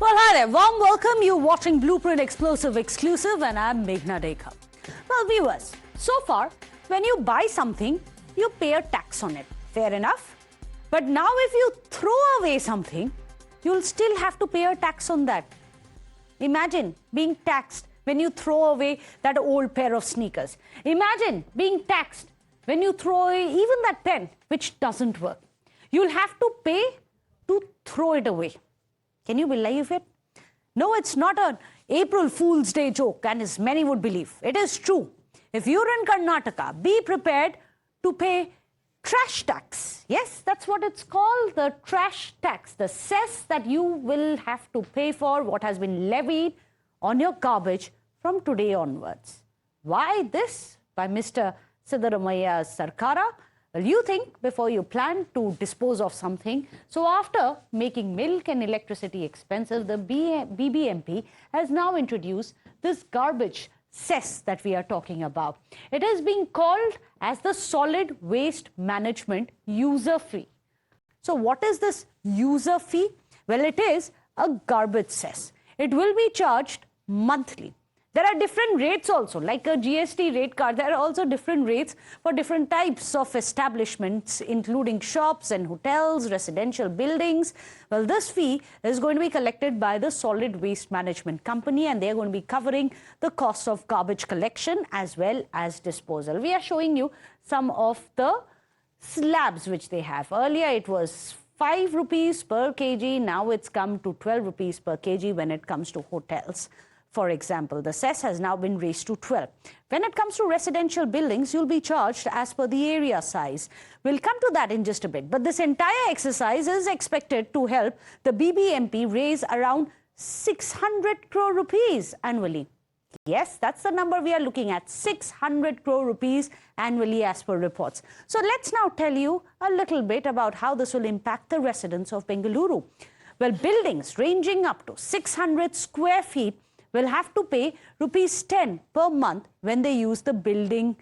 Well, hi there. Warm welcome. You're watching Blueprint Explosive Exclusive and I'm Meghna Deka. Well, viewers, so far, when you buy something, you pay a tax on it. Fair enough. But now if you throw away something, you'll still have to pay a tax on that. Imagine being taxed when you throw away that old pair of sneakers. Imagine being taxed when you throw away even that pen which doesn't work. You'll have to pay to throw it away. Can you believe it? No, it's not an April Fool's Day joke, and as many would believe. It is true. If you're in Karnataka, be prepared to pay trash tax. Yes, that's what it's called, the trash tax. The cess that you will have to pay for what has been levied on your garbage from today onwards. Why this? By Mr. Siddr-led Sarkara? Well, you think before you plan to dispose of something. So after making milk and electricity expensive, the BBMP has now introduced this garbage cess that we are talking about. It is being called as the solid waste management user fee. So what is this user fee? Well, it is a garbage cess. It will be charged monthly. There are different rates also, like a GST rate card. There are also different rates for different types of establishments, including shops and hotels, residential buildings. Well, this fee is going to be collected by the Solid Waste Management Company, and they're going to be covering the cost of garbage collection as well as disposal. We are showing you some of the slabs which they have. Earlier, it was 5 rupees per kg. Now it's come to 12 rupees per kg when it comes to hotels. For example, the cess has now been raised to 12. When it comes to residential buildings, you'll be charged as per the area size. We'll come to that in just a bit. But this entire exercise is expected to help the BBMP raise around 600 crore rupees annually. Yes, that's the number we are looking at, 600 crore rupees annually as per reports. So let's now tell you a little bit about how this will impact the residents of Bengaluru. Well, buildings ranging up to 600 square feet will have to pay rupees 10 per month when they use the building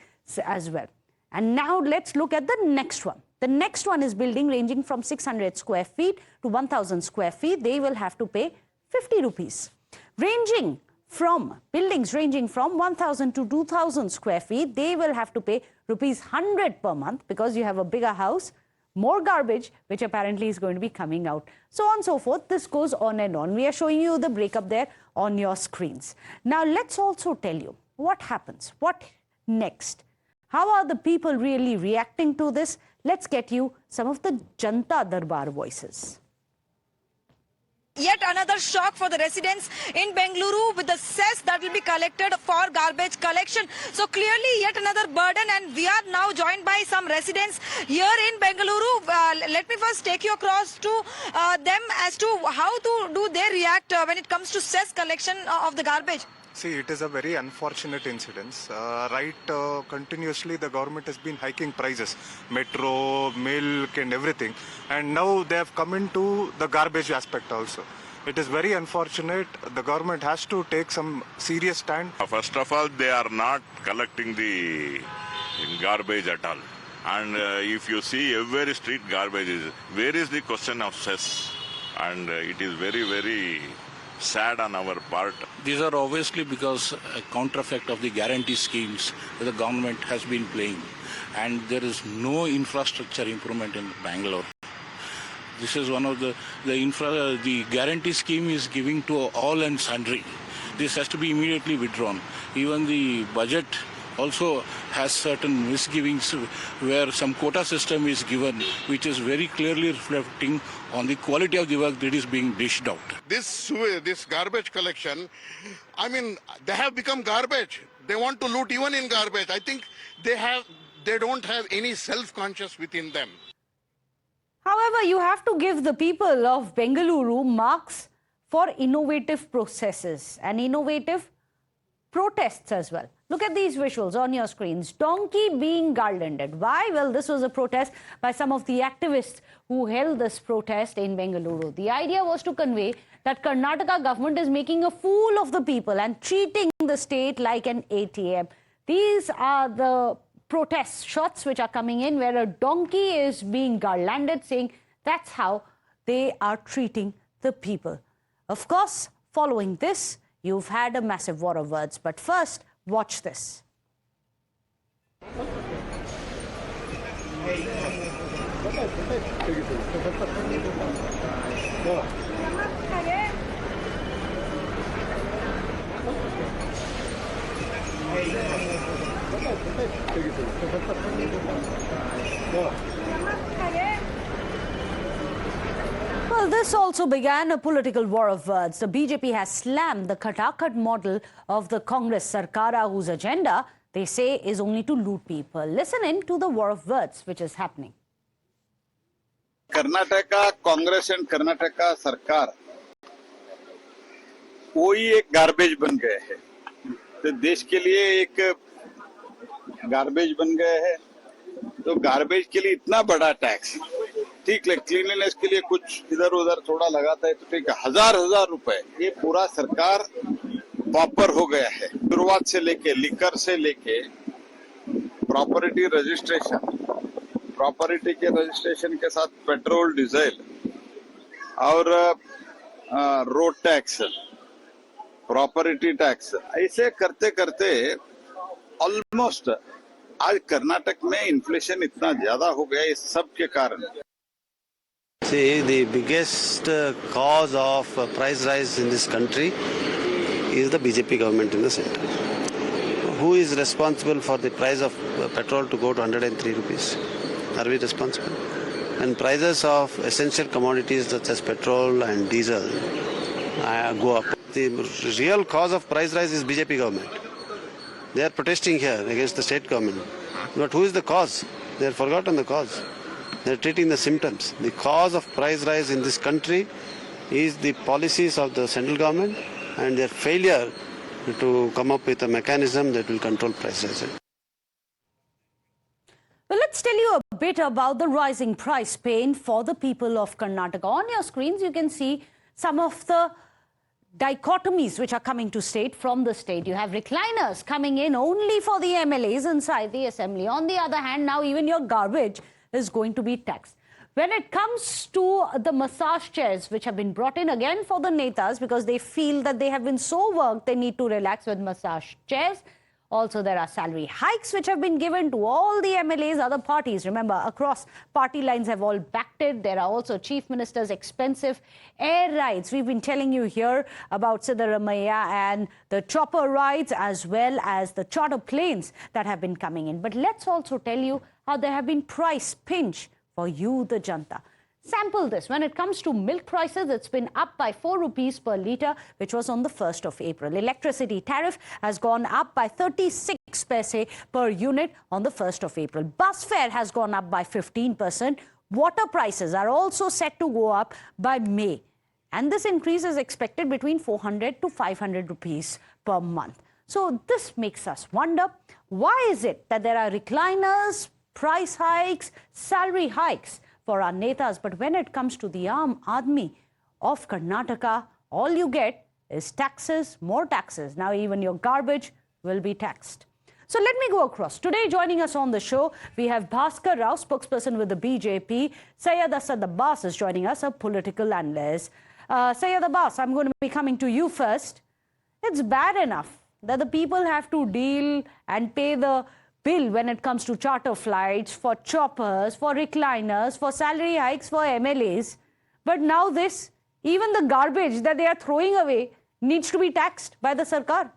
as well. And now let's look at the next one. The next one is building ranging from 600 square feet to 1000 square feet. They will have to pay 50 rupees. Buildings ranging from 1000 to 2000 square feet, they will have to pay rupees 100 per month because you have a bigger house, more garbage, which apparently is going to be coming out. So on and so forth. This goes on and on. We are showing you the breakup there on your screens. Now, let's also tell you what happens. What next? How are the people really reacting to this? Let's get you some of the Janta Darbar voices. Yet another shock for the residents in Bengaluru with the cess that will be collected for garbage collection. So clearly yet another burden, and we are now joined by some residents here in Bengaluru. Let me first take you across to them as to how do they react when it comes to cess collection of the garbage. See, it is a very unfortunate incident. Continuously the government has been hiking prices, metro, milk and everything. And now they have come into the garbage aspect also. It is very unfortunate. The government has to take some serious stand. First of all, they are not collecting the garbage at all. And if you see every street garbage is, where is the question of cess? And it is very, very sad on our part. These are obviously because a counter effect of the guarantee schemes that the government has been playing, and there is no infrastructure improvement in Bangalore. This is one of the guarantee scheme is giving to all and sundry. This has to be immediately withdrawn. Even the budget also has certain misgivings where some quota system is given, which is very clearly reflecting on the quality of the work that is being dished out. This garbage collection, I mean, they have become garbage. They want to loot even in garbage. I think they don't have any self-conscious within them. However, you have to give the people of Bengaluru marks for innovative processes and innovative protests as well. Look at these visuals on your screens. Donkey being garlanded. Why? Well, this was a protest by some of the activists who held this protest in Bengaluru. The idea was to convey that Karnataka government is making a fool of the people and treating the state like an ATM. These are the protest shots which are coming in where a donkey is being garlanded, saying that's how they are treating the people. Of course, following this, you've had a massive war of words. But first, watch this. Well, this also began a political war of words. The BJP has slammed the Khata-Khat model of the Congress Sarkara, whose agenda, they say, is only to loot people. Listen in to the war of words which is happening. Karnataka Congress and Karnataka सरकार वही एक garbage बन गए हैं, तो देश के लिए एक गार्बेज बन गए हैं। तो गार्बेज के लिए इतना बड़ा टैक्स, ठीक है, क्लीनलीनेस के लिए कुछ इधर उधर थोड़ा लगाता है तो ठीक है, हजार रुपए ये पूरा सरकार पॉपर हो गया है। शुरुआत से लेके लिकर से लेके प्रॉपर्टी रजिस्ट्रेशन, प्रॉपर्टी के रजिस्ट्रेशन के साथ पेट्रोल डीजल और रोड टैक्स, प्रॉपर्टी टैक्स, ऐसे करते करते ऑलमोस्ट आज कर्नाटक में इन्फ्लेशन इतना ज्यादा हो गया इस सब के कारण। See, the biggest cause of price rise in this country is the BJP government in the center. Who is responsible for the price of petrol to go to 103 rupees? Are we responsible? And prices of essential commodities such as petrol and diesel go up. The real cause of price rise is BJP government. They are protesting here against the state government. But who is the cause? They have forgotten the cause. They are treating the symptoms. The cause of price rise in this country is the policies of the central government and their failure to come up with a mechanism that will control price rise. Well, let's tell you a bit about the rising price pain for the people of Karnataka. On your screens, you can see some of the dichotomies which are coming to state from the state. You have recliners coming in only for the MLAs inside the assembly. On the other hand, now even your garbage is going to be taxed. When it comes to the massage chairs which have been brought in again for the netas because they feel that they have been so worked, they need to relax with massage chairs. Also, there are salary hikes which have been given to all the MLAs, other parties. Remember, across party lines have all backed it. There are also Chief Minister's expensive air rides. We've been telling you here about Siddr-led and the chopper rides as well as the charter planes that have been coming in. But let's also tell you how there have been price pinch for you, the Janta. Sample this. When it comes to milk prices, it's been up by 4 rupees per litre, which was on the 1st of April. Electricity tariff has gone up by 36 paise per unit on the 1st of April. Bus fare has gone up by 15%. Water prices are also set to go up by May. And this increase is expected between 400 to 500 rupees per month. So this makes us wonder, why is it that there are recliners, price hikes, salary hikes for our netas, but when it comes to the Aam Aadmi of Karnataka, all you get is taxes, more taxes. Now even your garbage will be taxed. So let me go across. Today joining us on the show, we have Bhaskar Rao, spokesperson with the BJP. Syed Asad Abbas is joining us, a political analyst. Syed Abbas, I'm going to be coming to you first. It's bad enough that the people have to deal and pay the bill when it comes to charter flights, for choppers, for recliners, for salary hikes for MLAs. But now this, even the garbage that they are throwing away needs to be taxed by the Sarkar.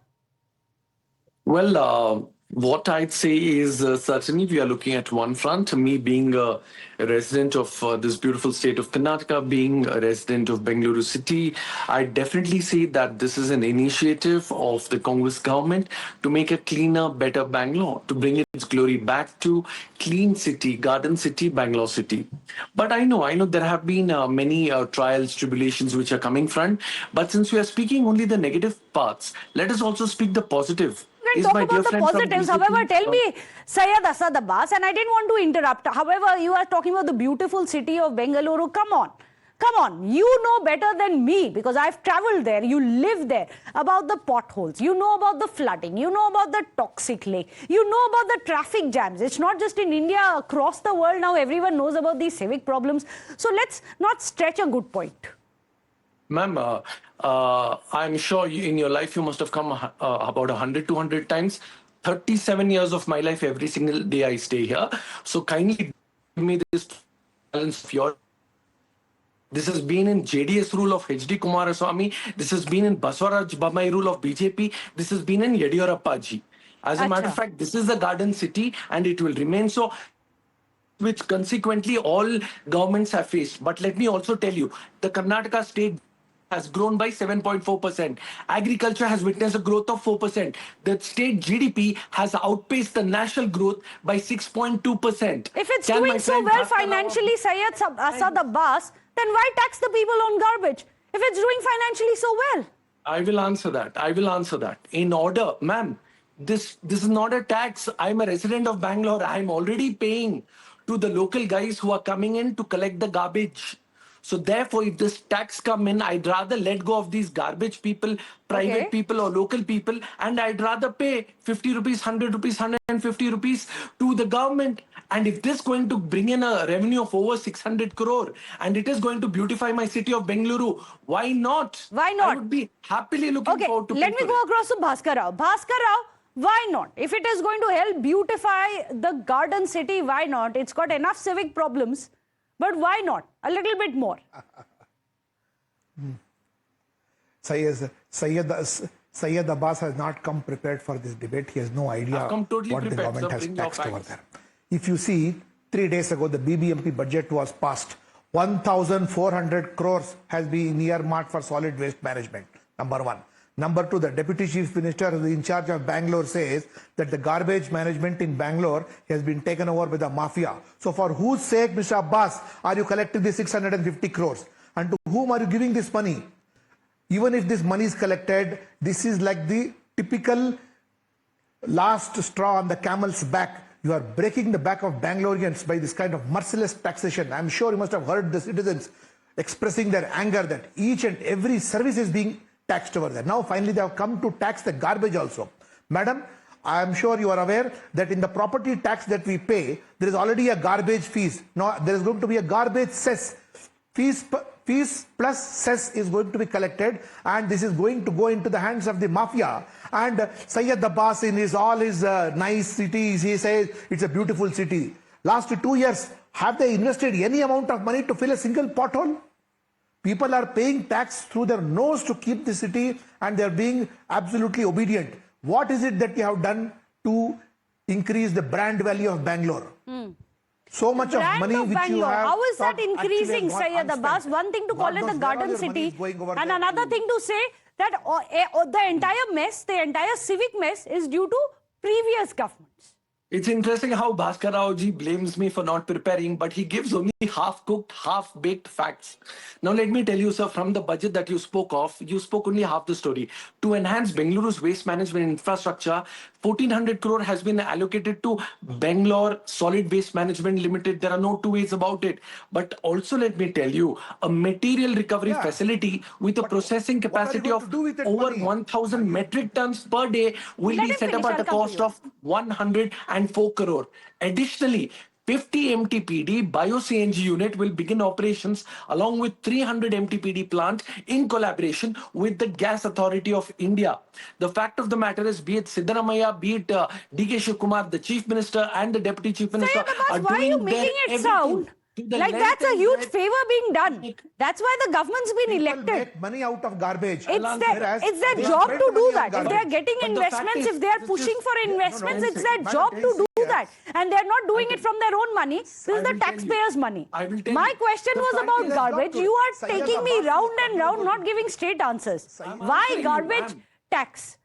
Well, what I'd say is certainly we are looking at one front. Me being a resident of this beautiful state of Karnataka, being a resident of Bengaluru city, I definitely say that this is an initiative of the Congress government to make a cleaner, better Bangalore, to bring its glory back to clean city, garden city, Bangalore city. But I know there have been many trials, tribulations which are coming front. But since we are speaking only the negative parts, let us also speak the positive. Let's talk about the positives. However, tell me, Syed Asad Abbas, and I didn't want to interrupt. However, you are talking about the beautiful city of Bengaluru. Come on. You know better than me because I've traveled there. You live there. About the potholes. You know about the flooding. You know about the toxic lake. You know about the traffic jams. It's not just in India. Across the world now, everyone knows about these civic problems. So let's not stretch a good point. Ma'am, I'm sure in your life you must have come about 100, 200 times. 37 years of my life, every single day I stay here. So kindly give me this balance of your. This has been in JDS rule of HD Kumaraswamy. This has been in Baswaraj Bommai rule of BJP. This has been in Yediyurappa ji. As a matter of Acha. fact, this is the garden city and it will remain so, which consequently all governments have faced. But let me also tell you, the Karnataka state has grown by 7.4%. Agriculture has witnessed a growth of 4%. The state GDP has outpaced the national growth by 6.2%. If it's Can my doing so friend well Bhaskar Rao- financially, Syed Asad Abbas, then why tax the people on garbage? If it's doing financially so well. I will answer that. I will answer that. In order, ma'am, this is not a tax. I'm a resident of Bangalore. I'm already paying to the local guys who are coming in to collect the garbage. So therefore, if this tax come in, I'd rather let go of these garbage people, private Okay. people or local people, and I'd rather pay 50 rupees, 100 rupees, 150 rupees to the government. And if this is going to bring in a revenue of over 600 crore, and it is going to beautify my city of Bengaluru, why not? Why not? I would be happily looking Okay, forward to let me people. go across to Bhaskar Rao. Bhaskar Rao, why not? If it is going to help beautify the garden city, why not? It's got enough civic problems, but why not? A little bit more. Syed Abbas has not come prepared for this debate. He has no idea I've come totally what the prepared, government sir. has Bring your taxed over facts. there. If you see, 3 days ago, the BBMP budget was passed. 1,400 crores has been earmarked for solid waste management, number one. Number two, the Deputy Chief Minister who is in charge of Bangalore says that the garbage management in Bangalore has been taken over by the mafia. So for whose sake, Mr. Abbas, are you collecting the 650 crores? And to whom are you giving this money? Even if this money is collected, this is like the typical last straw on the camel's back. You are breaking the back of Bangaloreans by this kind of merciless taxation. I'm sure you must have heard the citizens expressing their anger that each and every service is being taxed over there. Now finally they have come to tax the garbage also. Madam, I am sure you are aware that in the property tax that we pay, there is already a garbage fees. Now there is going to be a garbage cess. Fees plus cess is going to be collected, and this is going to go into the hands of the mafia. And Syed Abbas in all his nice cities, he says it's a beautiful city. Last 2 years, have they invested any amount of money to fill a single pothole? People are paying tax through their nose to keep the city, and they are being absolutely obedient. What is it that you have done to increase the brand value of Bangalore? So much of Brand money of which you Bangalore. have. How is that thought actually increasing, has gone Syed Abbas? unspent. One thing to call God it the knows where all garden your money city, is going over and there another to- thing to say that the entire mess, the entire civic mess is due to previous governments. It's interesting how Bhaskar Rao ji blames me for not preparing, but he gives only half-cooked, half-baked facts. Now let me tell you, sir, from the budget that you spoke of, you spoke only half the story. To enhance Bengaluru's waste management infrastructure, 1,400 crore has been allocated to Bangalore Solid Waste Management Limited. There are no two ways about it. But also let me tell you, a material recovery facility with a processing what are you capacity going to of do with that over money? 1,000 metric tons per day will Let be him set finish. up at I'll a come to cost you. of 104 crore. Additionally, 50 MTPD bio-CNG unit will begin operations along with 300 MTPD plant in collaboration with the Gas Authority of India. The fact of the matter is, be it Siddr-led, be it DK Shiv-Kumar, the Chief Minister and the Deputy Chief Minister Syed Abbas, are why are you doing their making it everything sound to the like length that's a and huge breadth favor being done? That's why the government's been People elected. make money out of garbage. It's their they job spend to do money on that. If garbage. they are getting But the fact investments, is, if they are this pushing is- for no, investments, it's their Madam, job to 10 do years. that. And they're not doing it from their own money. This I is the will tell you. taxpayers' money. I will tell My you. question The was fact about is- garbage. You are Syed taking me Abbas round is and round, not giving straight answers. Why answering you, garbage ma'am. tax?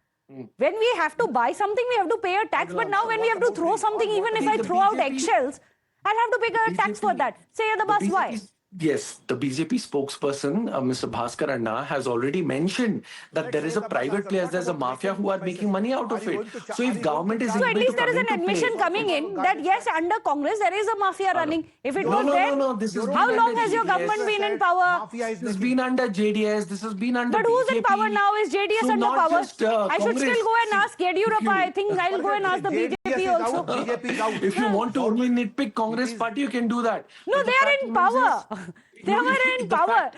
When we have to buy something, we have to pay a tax. But now when we have to throw something, even if I The throw out BJP eggshells, I'll have to pay a tax for that. Syed Abbas, why? Yes, the BJP spokesperson, Mr. Bhaskar Anna, has already mentioned that there is a private players, there's a mafia who are making money out of it. So if government is So able at to least there come is an into admission play, coming in that yes, under Congress there is a mafia running. If it was there, this has how been long under has your JDS. government been in power? Mafia is This has making been under JDS, this has been under But who's in BJP. power now? Is JDS So under not power? just, I should still Congress. go and ask Yediyurappa. I think I'll go and ask the JDS BJP is also. out, BJP is out. If you want to only nitpick Congress party, you can do that. No, But the they are fact in remains power. is- They were in the power. fact-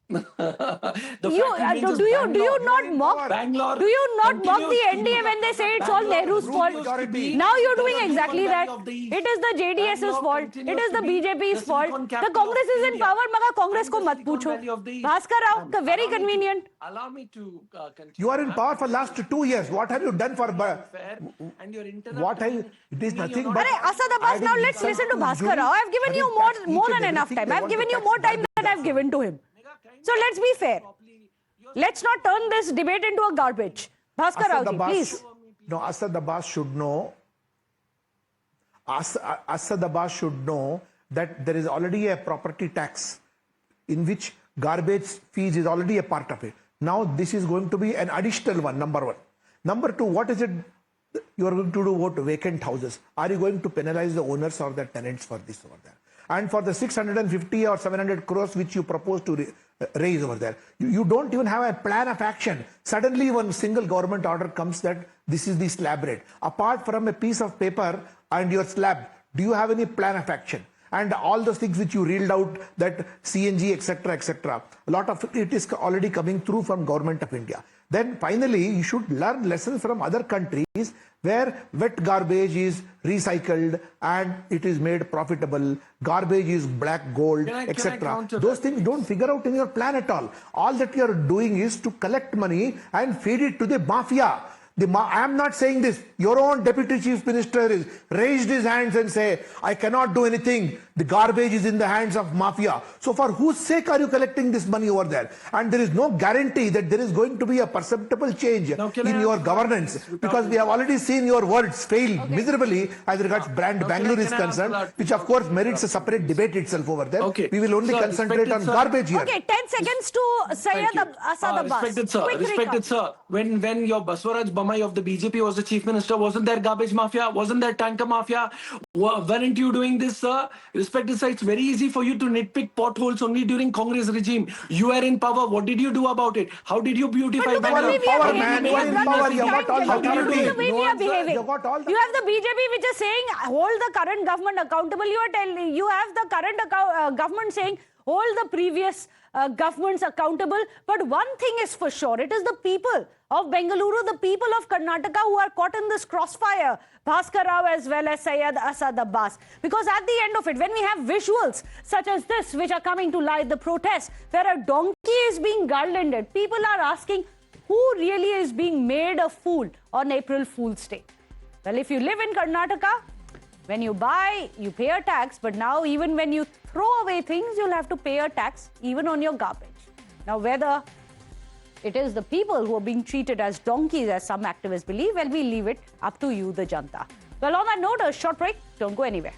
The You, fact remains do is you Bangalore- not mock? Bangalore Do you not mock the continues to be- NDA when they say it's all Bangalore Nehru's fault? continues to be Now you're the doing Silicon exactly that. Valley of the East. It is the JDS's Bangalore fault. It continues is the to be BJP's the fault. Silicon The capital Congress of is in India. power. Maga Congress And ko the mat Silicon pucho. Valley of the East. Bhaskar Rao, Ma'am, very allow me to- convenient. Allow me to continue. You are in ma'am. power for last 2 years. What have you done for? Fair, and you're What have you? interrupting It is me, nothing you're but. not- Arey, Asad Abbas, now let's listen to Bhaskar Rao. I've given you more than enough time. I've given you more time than I've given to him. So let's be fair. Let's not turn this debate into a garbage. Bhaskar Rao, please. No, Asad Abbas should know. Asad Abbas should know that there is already a property tax in which garbage fees is already a part of it. Now this is going to be an additional one, number one. Number two, what is it you are going to do about vacant houses? Are you going to penalize the owners or the tenants for this over there? And for the 650 or 700 crores which you propose to raise over there, you don't even have a plan of action. Suddenly one single government order comes that this is the slab rate. Apart from a piece of paper and your slab, do you have any plan of action? And all those things which you reeled out, that CNG, etc., a lot of it is already coming through from Government of India. Then finally, you should learn lessons from other countries where wet garbage is recycled and it is made profitable, garbage is black gold, Can I etc. counter Those that? things don't figure out in your plan at all. All that you are doing is to collect money and feed it to the mafia. I am not saying this. Your own Deputy Chief Minister is raised his hands and say, I cannot do anything. The garbage is in the hands of mafia. So for whose sake are you collecting this money over there? And there is no guarantee that there is going to be a perceptible change Now, can in I your ask governance, without- because we have already seen your words fail miserably as regards brand Now, Bangalore is can I ask concerned, that which of course merits a separate debate itself over there. Okay. We will only Sir, concentrate on respected sir. garbage here. Okay, 10 seconds to Syed Thank you. Asad Abbas. Respected sir, Quick respected recap. sir. When your Baswaraj Bommai of the BJP was the chief minister, wasn't there garbage mafia? Wasn't there tanker mafia? Weren't you doing this, sir? Respected sir, it's very easy for you to nitpick potholes only during Congress regime. You are in power. What did you do about it? How did you beautify But look at the Bangalore? way we are Power, behaving. man. We You have are in run power. this You have got all the time. authority. Look at the way we No are answer. behaving. You got all the- You have the BJP which is saying hold the current government accountable. You have the current government saying hold the previous governments accountable. But one thing is for sure, it is the people of Bengaluru, the people of Karnataka who are caught in this crossfire, Bhaskar Rao as well as Syed Asad Abbas. Because at the end of it, when we have visuals such as this, which are coming to light, the protests, where a donkey is being garlanded, people are asking who really is being made a fool on April Fool's Day. Well, if you live in Karnataka, when you buy, you pay a tax, but now even when you throw away things, you'll have to pay a tax even on your garbage. Now, whether it is the people who are being treated as donkeys, as some activists believe, well, we leave it up to you, the Janta. Well, on that note, a short break. Don't go anywhere.